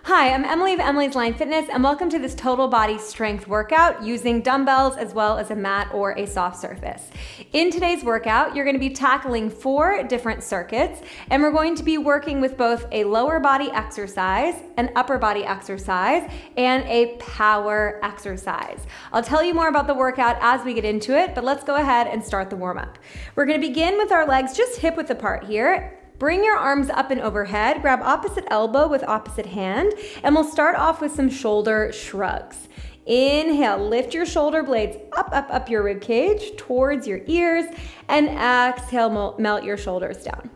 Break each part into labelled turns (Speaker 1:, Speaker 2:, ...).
Speaker 1: Hi, I'm Emily of Emily's Line Fitness, and welcome to this total body strength workout using dumbbells as well as a mat or a soft surface. In today's workout, you're going to be tackling 4 different circuits, and we're going to be working with both a lower body exercise, an upper body exercise, and a power exercise. I'll tell you more about the workout as we get into it, but let's go ahead and start the warm-up. We're going to begin with our legs just hip-width apart here. Bring your arms up and overhead, grab opposite elbow with opposite hand, and we'll start off with some shoulder shrugs. Inhale, lift your shoulder blades up your rib cage towards your ears, and exhale, melt your shoulders down.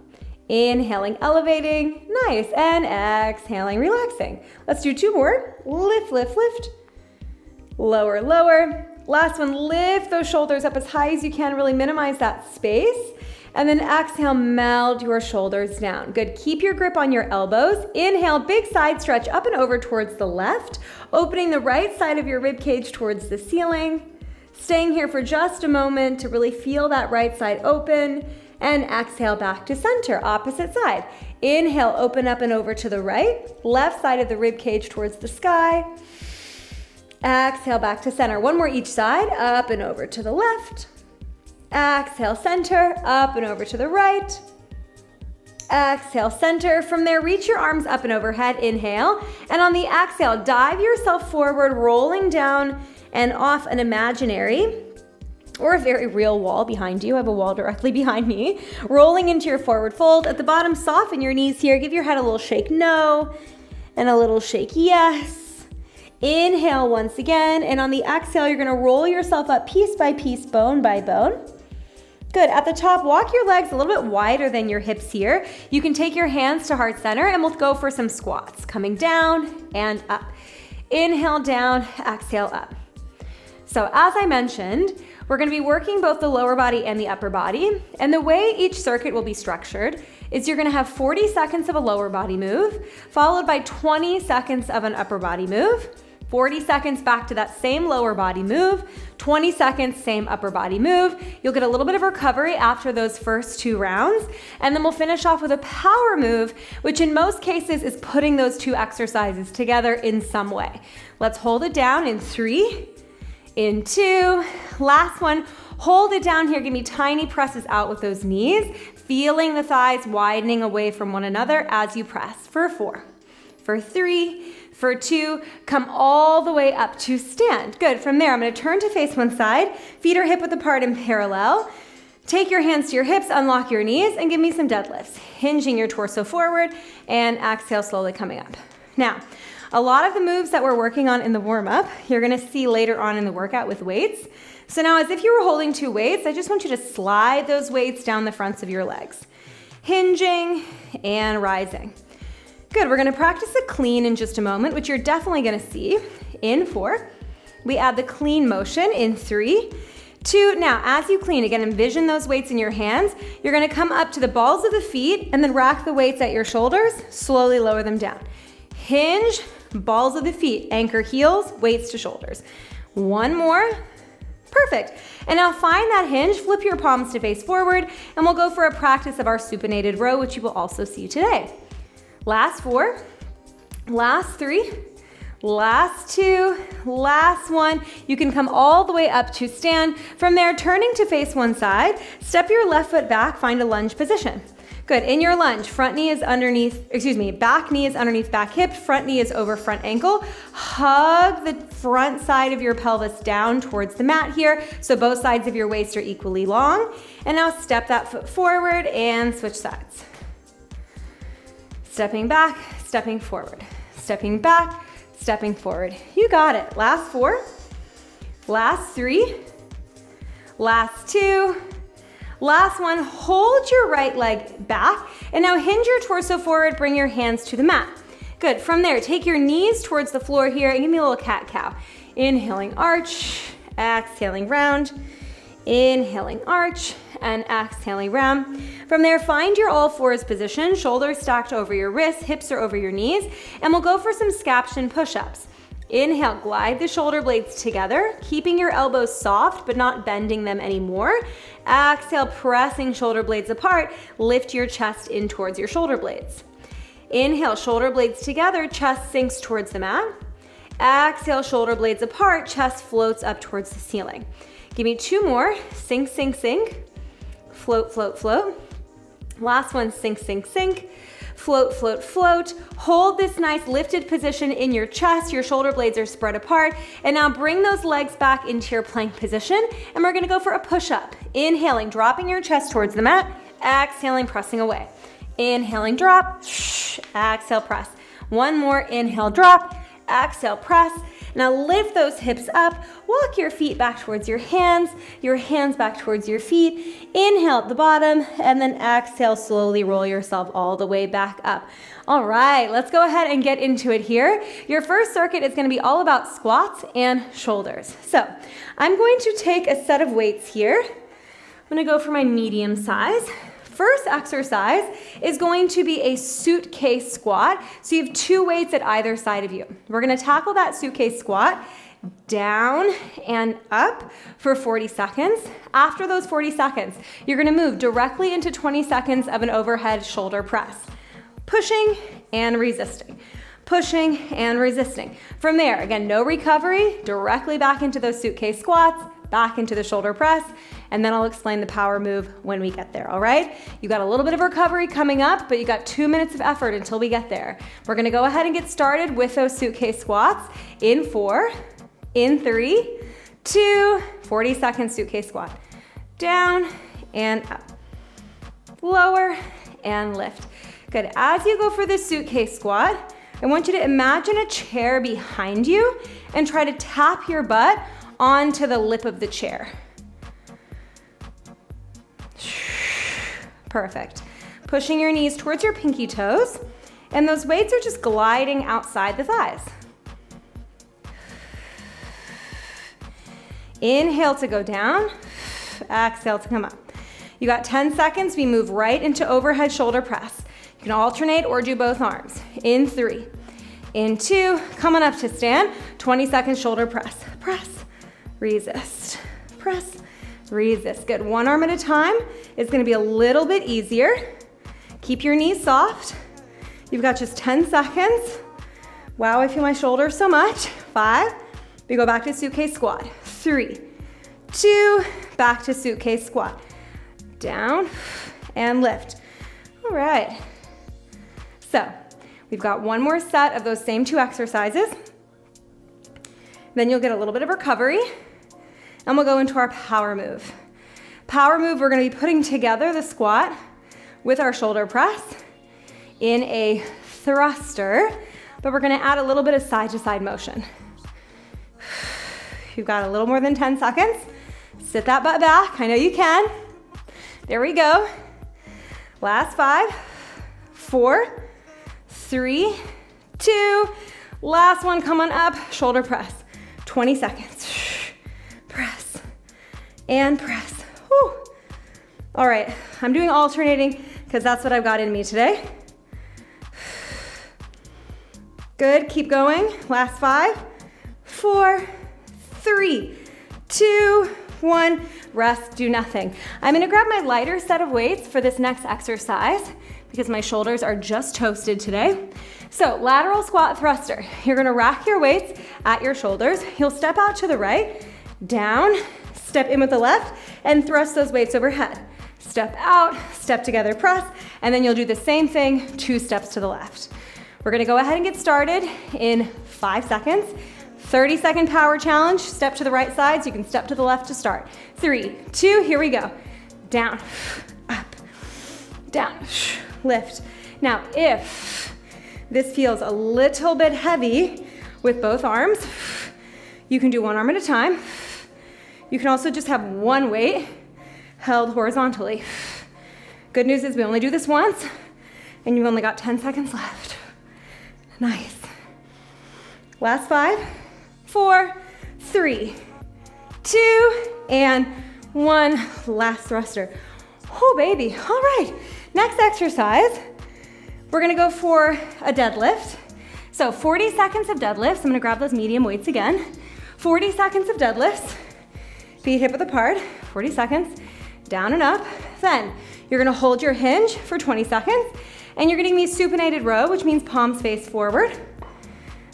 Speaker 1: Inhaling, elevating, nice, and exhaling, relaxing. Let's do 2 more. Lift, lift, lift. Lower, lower. Last one, lift those shoulders up as high as you can, really minimize that space. And then exhale, melt your shoulders down. Good, keep your grip on your elbows. Inhale, big side stretch up and over towards the left, opening the right side of your rib cage towards the ceiling. Staying here for just a moment to really feel that right side open, and exhale back to center, opposite side. Inhale, open up and over to the right, left side of the rib cage towards the sky. Exhale back to center. One more each side, up and over to the left. Exhale, center, up and over to the right. Exhale, center. From there, reach your arms up and overhead, inhale. And on the exhale, dive yourself forward, rolling down and off an imaginary or a very real wall behind you. I have a wall directly behind me. Rolling into your forward fold. At the bottom, soften your knees here. Give your head a little shake no and a little shake yes. Inhale once again. And on the exhale, you're gonna roll yourself up piece by piece, bone by bone. Good, at the top, walk your legs a little bit wider than your hips here. You can take your hands to heart center and we'll go for some squats. Coming down and up. Inhale down, exhale up. So as I mentioned, we're gonna be working both the lower body and the upper body. And the way each circuit will be structured is you're gonna have 40 seconds of a lower body move, followed by 20 seconds of an upper body move. 40 seconds back to that same lower body move, 20 seconds, same upper body move. You'll get a little bit of recovery after those first 2 rounds, and then we'll finish off with a power move, which in most cases is putting those 2 exercises together in some way. Let's hold it down in 3, in 2, last one. Hold it down here, give me tiny presses out with those knees, feeling the thighs widening away from one another as you press. For 4, for 3, for 2, come all the way up to stand. Good, from there, I'm gonna turn to face one side, feet are hip width apart in parallel. Take your hands to your hips, unlock your knees, and give me some deadlifts. Hinging your torso forward, and exhale, slowly coming up. Now, a lot of the moves that we're working on in the warm-up, you're gonna see later on in the workout with weights. So now, as if you were holding 2 weights, I just want you to slide those weights down the fronts of your legs. Hinging and rising. Good, we're gonna practice a clean in just a moment, which you're definitely gonna see. In 4, we add the clean motion in 3, 2, now as you clean, again, envision those weights in your hands. You're gonna come up to the balls of the feet and then rack the weights at your shoulders, slowly lower them down. Hinge, balls of the feet, anchor heels, weights to shoulders. 1 more, perfect. And now find that hinge, flip your palms to face forward, and we'll go for a practice of our supinated row, which you will also see today. Last 4, last 3, last 2, last 1. You can come all the way up to stand. From there, turning to face one side, step your left foot back, find a lunge position. Good, in your lunge, back knee is underneath back hip, front knee is over front ankle. Hug the front side of your pelvis down towards the mat here, so both sides of your waist are equally long. And now step that foot forward and switch sides. Stepping back, stepping forward, stepping back, stepping forward. You got it. Last 4, last 3, last 2, last 1. Hold your right leg back, and now hinge your torso forward, bring your hands to the mat. Good, from there, take your knees towards the floor here, and give me a little cat-cow. Inhaling arch, exhaling round, inhaling arch, and exhaling round. From there, find your all fours position, shoulders stacked over your wrists, hips are over your knees, and we'll go for some scaption push-ups. Inhale, glide the shoulder blades together, keeping your elbows soft but not bending them anymore. Exhale, pressing shoulder blades apart, lift your chest in towards your shoulder blades. Inhale, shoulder blades together, chest sinks towards the mat. Exhale, shoulder blades apart, chest floats up towards the ceiling. Give me 2 more. Sink, sink, sink. Float, float, float. Last one, sink, sink, sink. Float, float, float. Hold this nice lifted position in your chest. Your shoulder blades are spread apart. And now bring those legs back into your plank position. And we're gonna go for a push-up. Inhaling, dropping your chest towards the mat. Exhaling, pressing away. Inhaling, drop. Exhale, press. One more, inhale, drop. Exhale, press. Now lift those hips up, walk your feet back towards your hands back towards your feet. Inhale at the bottom, and then exhale, slowly roll yourself all the way back up. All right, let's go ahead and get into it here. Your first circuit is gonna be all about squats and shoulders. So I'm going to take a set of weights here. I'm gonna go for my medium size. First exercise is going to be a suitcase squat. So you have 2 weights at either side of you. We're gonna tackle that suitcase squat down and up for 40 seconds. After those 40 seconds, you're gonna move directly into 20 seconds of an overhead shoulder press. Pushing and resisting. Pushing and resisting. From there, again, no recovery, directly back into those suitcase squats, back into the shoulder press, and then I'll explain the power move when we get there, all right? You got a little bit of recovery coming up, but you got 2 minutes of effort until we get there. We're gonna go ahead and get started with those suitcase squats in 4, in 3, 2, 40-second suitcase squat. Down and up. Lower and lift. Good, as you go for this suitcase squat, I want you to imagine a chair behind you and try to tap your butt onto the lip of the chair. Perfect. Pushing your knees towards your pinky toes, and those weights are just gliding outside the thighs. Inhale to go down, exhale to come up. You got 10 seconds, we move right into overhead shoulder press. You can alternate or do both arms. In 3, in 2, come on up to stand, 20 seconds shoulder press. Press, resist, press, resist. Good, 1 arm at a time. It's gonna be a little bit easier. Keep your knees soft. You've got just 10 seconds. Wow, I feel my shoulders so much. 5, we go back to suitcase squat. 3, 2, back to suitcase squat. Down and lift. All right. So we've got 1 more set of those same 2 exercises. Then you'll get a little bit of recovery, and we'll go into our power move. Power move, we're gonna be putting together the squat with our shoulder press in a thruster, but we're gonna add a little bit of side-to-side motion. You've got a little more than 10 seconds. Sit that butt back, I know you can. There we go. Last 5, 4, 3, 2, last one, come on up, shoulder press. 20 seconds. Press and press. Whew. All right, I'm doing alternating because that's what I've got in me today. Good, keep going. Last 5, 4, 3, 2, 1. Rest, do nothing. I'm gonna grab my lighter set of weights for this next exercise because my shoulders are just toasted today. So lateral squat thruster. You're gonna rack your weights at your shoulders. You'll step out to the right, down, step in with the left, and thrust those weights overhead. Step out, step together, press, and then you'll do the same thing, 2 steps to the left. We're gonna go ahead and get started in 5 seconds. 30-second power challenge. Step to the right side so you can step to the left to start. 3, 2, here we go. Down, up, down, lift. Now, if this feels a little bit heavy with both arms, you can do 1 arm at a time. You can also just have 1 weight held horizontally. Good news is we only do this once, and you've only got 10 seconds left. Nice. Last 5, 4, 3, 2, and 1. Last thruster. Oh, baby. All right. Next exercise, we're gonna go for a deadlift. So 40 seconds of deadlifts. I'm gonna grab those medium weights again. 40 seconds of deadlifts. Feet hip width apart. 40 seconds. Down and up. Then you're gonna hold your hinge for 20 seconds, And you're getting the supinated row, which means palms face forward.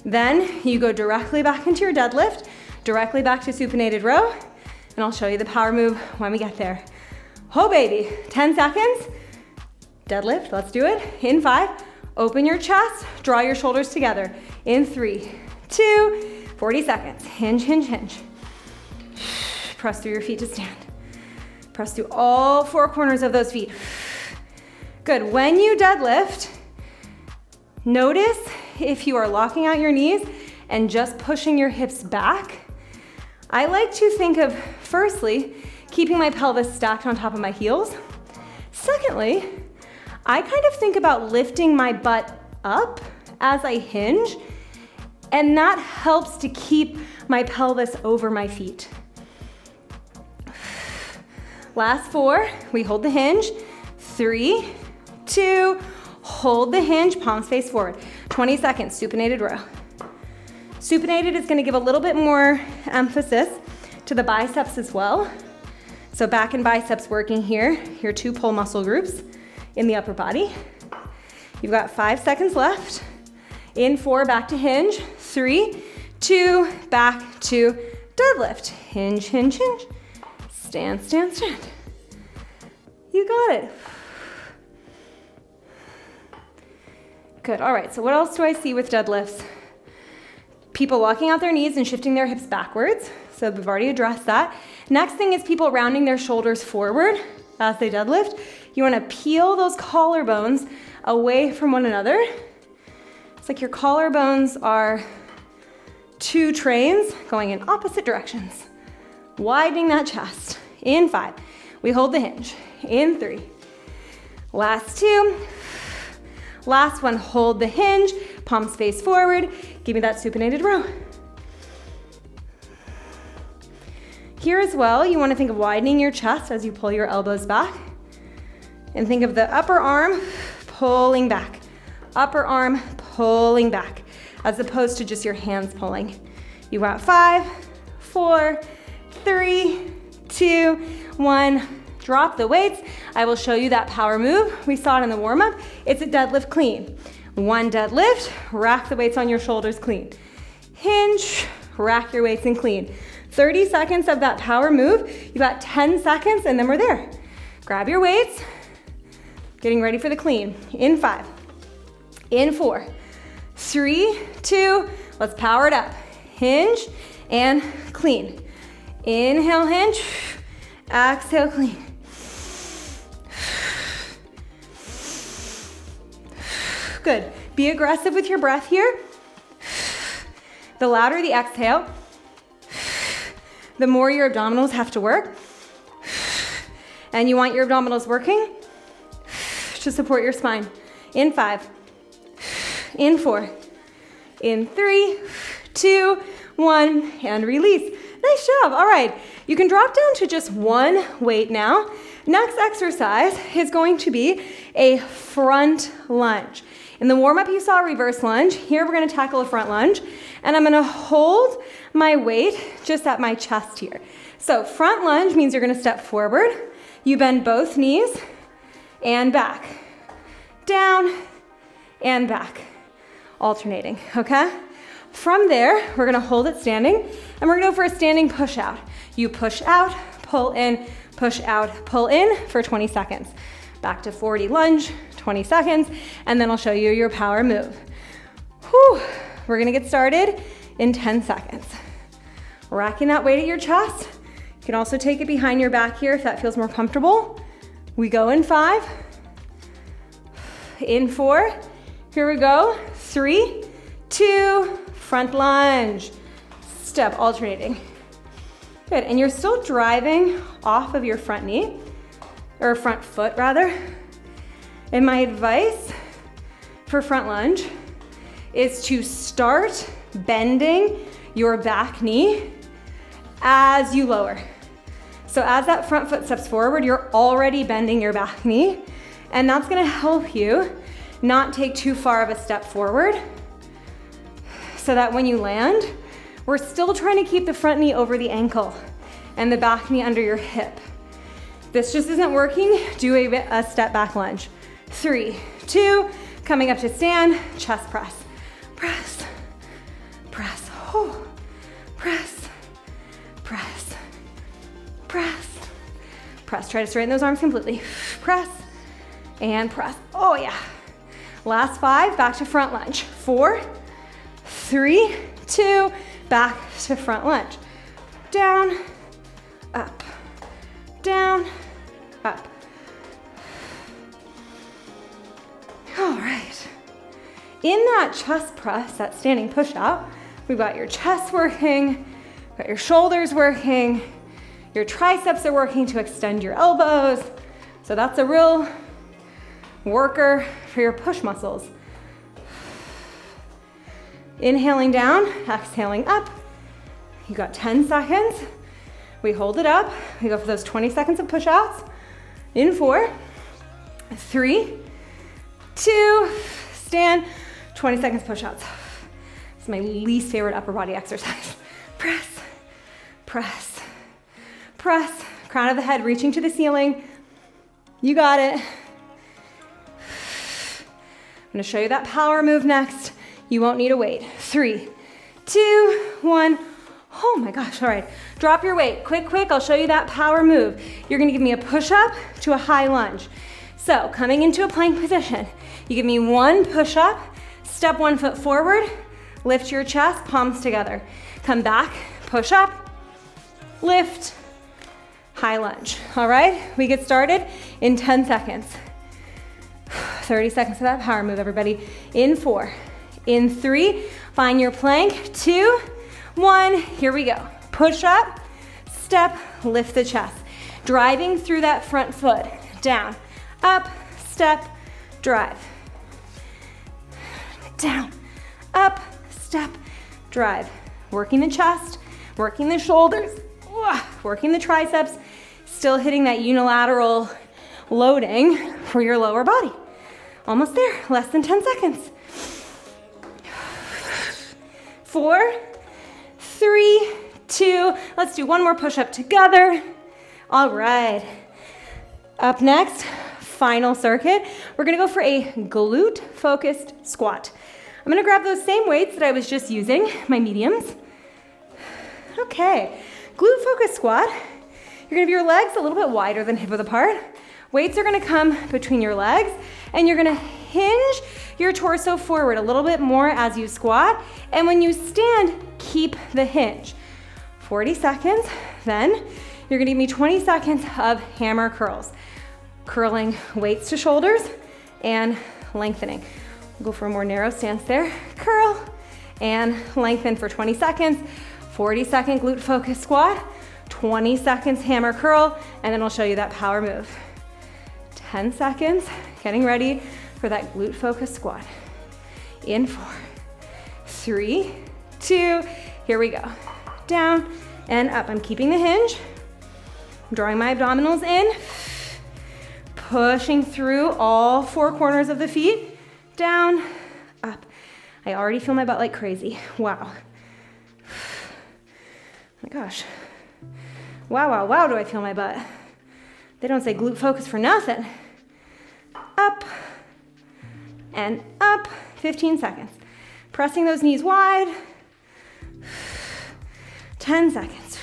Speaker 1: Then you go directly back into your deadlift, directly back to supinated row, and I'll show you the power move when we get there. Oh baby, 10 seconds. Deadlift, let's do it. In 5, open your chest, draw your shoulders together. In 3, 2, 40 seconds. Hinge, hinge, hinge. Press through your feet to stand. Press through all 4 corners of those feet. Good. When you deadlift, notice if you are locking out your knees and just pushing your hips back. I like to think of, firstly, keeping my pelvis stacked on top of my heels. Secondly, I kind of think about lifting my butt up as I hinge, and that helps to keep my pelvis over my feet. Last 4, we hold the hinge. 3, 2, hold the hinge, palms face forward. 20 seconds, supinated row. Supinated is gonna give a little bit more emphasis to the biceps as well. So back and biceps working here, your 2 pull muscle groups in the upper body. You've got 5 seconds left. In 4, back to hinge. 3, 2, back to deadlift. Hinge, hinge, hinge. Stand, stand, stand. You got it. Good, all right, so what else do I see with deadlifts? People walking out their knees and shifting their hips backwards. So we've already addressed that. Next thing is people rounding their shoulders forward as they deadlift. You wanna peel those collarbones away from one another. It's like your collarbones are 2 trains going in opposite directions. Widening that chest. In 5, we hold the hinge. In 3, last 2. Last one, hold the hinge, palms face forward. Give me that supinated row. Here as well, you wanna think of widening your chest as you pull your elbows back. And think of the upper arm pulling back. Upper arm pulling back, as opposed to just your hands pulling. You got 5, 4, 3, 2, 1. Drop the weights. I will show you that power move. We saw it in the warm-up. It's a deadlift clean. 1 deadlift, rack the weights on your shoulders clean. Hinge, rack your weights and clean. 30 seconds of that power move. You got 10 seconds and then we're there. Grab your weights. Getting ready for the clean. In 5, in 4, 3, 2, let's power it up. Hinge and clean. Inhale, hinge. Exhale, clean. Good. Be aggressive with your breath here. The louder the exhale, the more your abdominals have to work. And you want your abdominals working to support your spine. In 5, in 4, in 3, 2, 1, and release. Nice job. All right. You can drop down to just 1 weight now. Next exercise is going to be a front lunge. In the warm-up, you saw a reverse lunge. Here, we're gonna tackle a front lunge, and I'm gonna hold my weight just at my chest here. So front lunge means you're gonna step forward. You bend both knees and back. Down and back. Alternating, okay? From there, we're gonna hold it standing, and we're gonna go for a standing push out. You push out, pull in, push out, pull in for 20 seconds. Back to 40 lunge, 20 seconds, and then I'll show you your power move. Whew. We're gonna get started in 10 seconds. Racking that weight at your chest. You can also take it behind your back here if that feels more comfortable. We go in 5, in 4, here we go, 3, 2, front lunge, step, alternating. Good, and you're still driving off of your front knee, or front foot rather. And my advice for front lunge is to start bending your back knee as you lower. So as that front foot steps forward, you're already bending your back knee, and that's gonna help you not take too far of a step forward so that when you land, we're still trying to keep the front knee over the ankle and the back knee under your hip. This just isn't working. Do a step back lunge. 3, 2, coming up to stand, chest press. Press, press, oh, press, press, press, press. Try to straighten those arms completely. Press and press. Oh yeah. Last 5, back to front lunge. 4, 3, 2, back to front lunge. Down, up, down, up. All right. In that chest press, that standing push-out, we've got your chest working, got your shoulders working, your triceps are working to extend your elbows. So that's a real worker for your push muscles. Inhaling down, exhaling up. You got 10 seconds. We hold it up. We go for those 20 seconds of push-outs. In 4, 3, 2, stand, 20 seconds push-outs. It's my least favorite upper body exercise. Press, press, press. Crown of the head reaching to the ceiling. You got it. I'm gonna show you that power move next. You won't need to wait. 3, 2, 1. Oh my gosh, all right. Drop your weight, quick, I'll show you that power move. You're gonna give me a push-up to a high lunge. So coming into a plank position, you give me 1 push-up, step 1 foot forward, lift your chest, palms together. Come back, push up, lift, high lunge. All right, we get started in 10 seconds. 30 seconds of that power move, everybody. In 4, in 3, find your plank, 2, 1, here we go. Push up, step, lift the chest. Driving through that front foot, down, up, step, drive. Down, up, step, drive. Working the chest, working the shoulders, working the triceps, still hitting that unilateral loading for your lower body. Almost there, less than 10 seconds. 4, 3, 2, let's do 1 more push-up together. All right. Up next, final circuit, we're gonna go for a glute-focused squat. I'm gonna grab those same weights that I was just using, my mediums. Okay, glute-focused squat. You're gonna have your legs a little bit wider than hip width apart. Weights are gonna come between your legs, and you're gonna hinge your torso forward a little bit more as you squat, and when you stand, keep the hinge. 40 seconds, then you're gonna give me 20 seconds of hammer curls. Curling weights to shoulders and lengthening. We'll go for a more narrow stance there. Curl and lengthen for 20 seconds. 40-second glute-focused squat, 20 seconds hammer curl, and then I'll show you that power move. 10 seconds, getting ready for that glute-focused squat. In 4, 3, 2, here we go. Down and up. I'm keeping the hinge. I'm drawing my abdominals in. Pushing through all 4 corners of the feet. Down, up. I already feel my butt like crazy. Wow. Oh my gosh. Wow, do I feel my butt. They don't say glute focus for nothing. Up and up, 15 seconds. Pressing those knees wide. 10 seconds.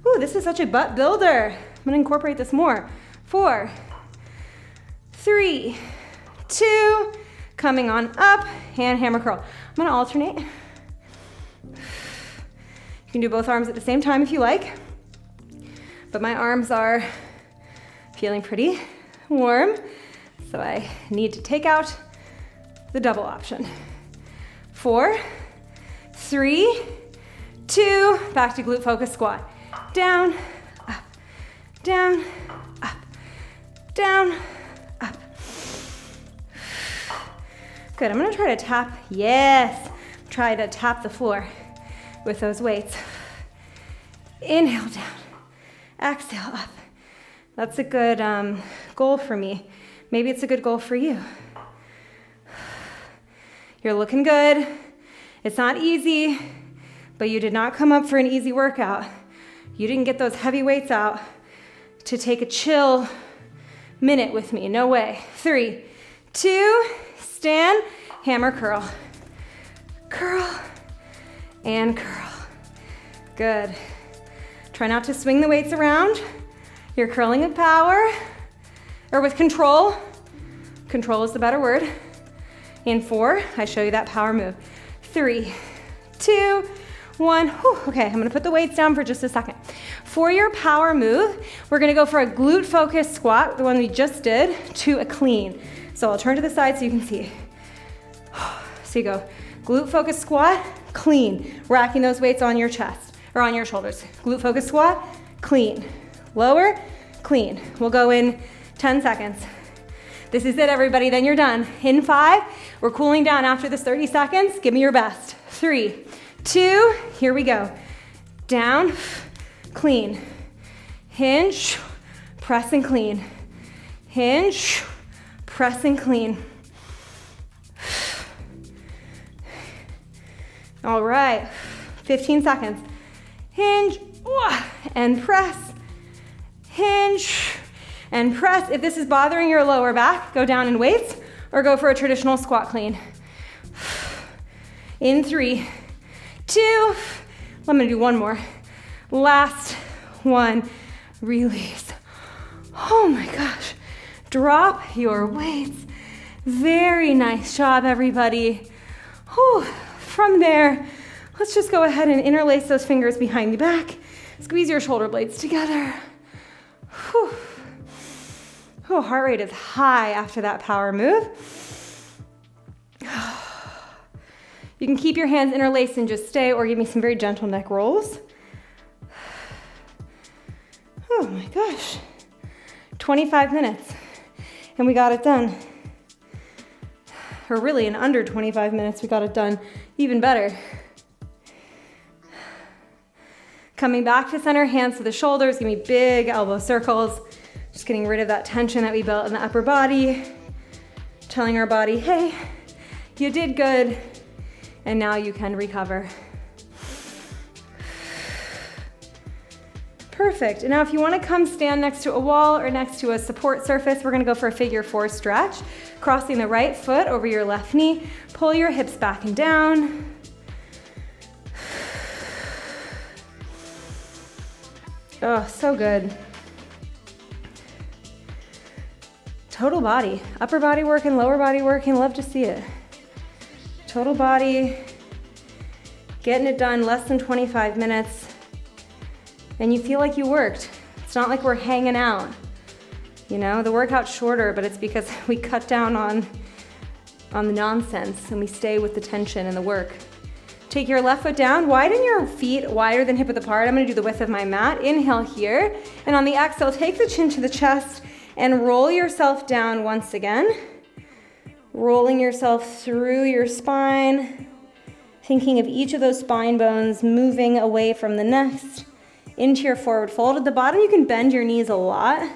Speaker 1: Ooh, this is such a butt builder. I'm gonna incorporate this more. 4, 3, 2, coming on up, hand hammer curl. I'm gonna alternate. You can do both arms at the same time if you like, but my arms are feeling pretty warm, so I need to take out the double option. 4, 3, 2, back to glute focus squat. Down, up, down, up, down, up. Good, I'm gonna try to tap, yes, try to tap the floor with those weights. Inhale down, exhale up. That's a good goal for me. Maybe it's a good goal for you. You're looking good. It's not easy, but you did not come up for an easy workout. You didn't get those heavy weights out to take a chill minute with me. No way. 3, 2, stand, hammer curl. Curl and curl. Good. Try not to swing the weights around. You're curling with power or with control. Control is the better word. In 4, I show you that power move. 3, 2, 1. Whew. Okay, I'm gonna put the weights down for just a second. For your power move, we're gonna go for a glute-focused squat, the one we just did, to a clean. So I'll turn to the side so you can see. So you go glute-focused squat, clean, racking those weights on your chest or on your shoulders. Glute-focused squat, clean. Lower, clean. We'll go in 10 seconds. This is it, everybody, then you're done. In 5, we're cooling down after this 30 seconds. Give me your best. 3, 2, here we go. Down, clean. Hinge, press and clean. Hinge, press and clean. All right, 15 seconds. Hinge, and press. Hinge, and press. If this is bothering your lower back, go down in weights or go for a traditional squat clean. In 3, 2, I'm gonna do one more. Last one, release. Oh my gosh, drop your weights. Very nice job, everybody. Whew. From there, let's just go ahead and interlace those fingers behind the back. Squeeze your shoulder blades together. Whew. Oh, heart rate is high after that power move. You can keep your hands interlaced and just stay, or give me some very gentle neck rolls. Oh my gosh. 25 minutes, and we got it done. Or really in under 25 minutes, we got it done. Even better. Coming back to center, hands to the shoulders, give me big elbow circles. Just getting rid of that tension that we built in the upper body. Telling our body, hey, you did good, and now you can recover. Perfect, and now if you wanna come stand next to a wall or next to a support surface, we're gonna go for a figure 4 stretch. Crossing the right foot over your left knee, pull your hips back and down. Oh, so good. Total body, upper body working, lower body working, love to see it. Total body, getting it done, less than 25 minutes. And you feel like you worked. It's not like we're hanging out. You know, the workout's shorter, but it's because we cut down on the nonsense and we stay with the tension and the work. Take your left foot down, widen your feet wider than hip width apart. I'm gonna do the width of my mat. Inhale here, and on the exhale, take the chin to the chest and roll yourself down once again. Rolling yourself through your spine, thinking of each of those spine bones moving away from the next. Into your forward fold. At the bottom, you can bend your knees a lot.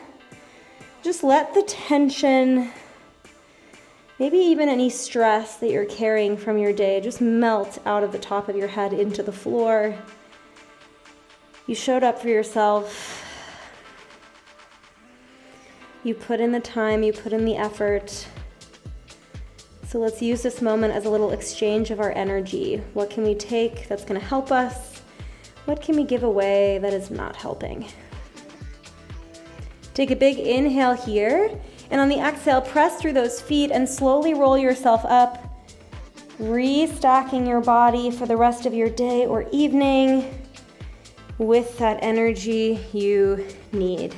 Speaker 1: Just let the tension, maybe even any stress that you're carrying from your day, just melt out of the top of your head into the floor. You showed up for yourself. You put in the time, you put in the effort. So let's use this moment as a little exchange of our energy. What can we take that's gonna help us? What can we give away that is not helping? Take a big inhale here, and on the exhale, press through those feet and slowly roll yourself up, restacking your body for the rest of your day or evening with that energy you need.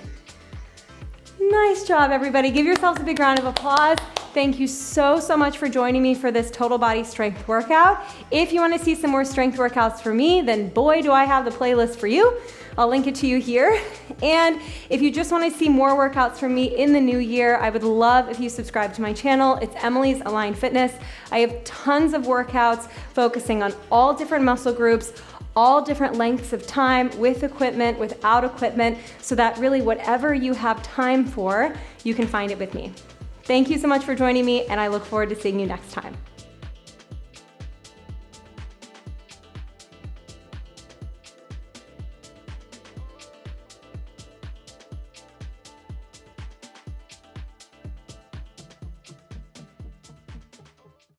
Speaker 1: Nice job, everybody. Give yourselves a big round of applause. Thank you so much for joining me for this total body strength workout. If you want to see some more strength workouts for me, then boy, do I have the playlist for you. I'll link it to you here. And if you just want to see more workouts from me in the new year, I would love if you subscribe to my channel. It's Emily's Aligned Fitness. I have tons of workouts focusing on all different muscle groups, all different lengths of time, with equipment, without equipment, so that really whatever you have time for, you can find it with me. Thank you so much for joining me, and I look forward to seeing you next time.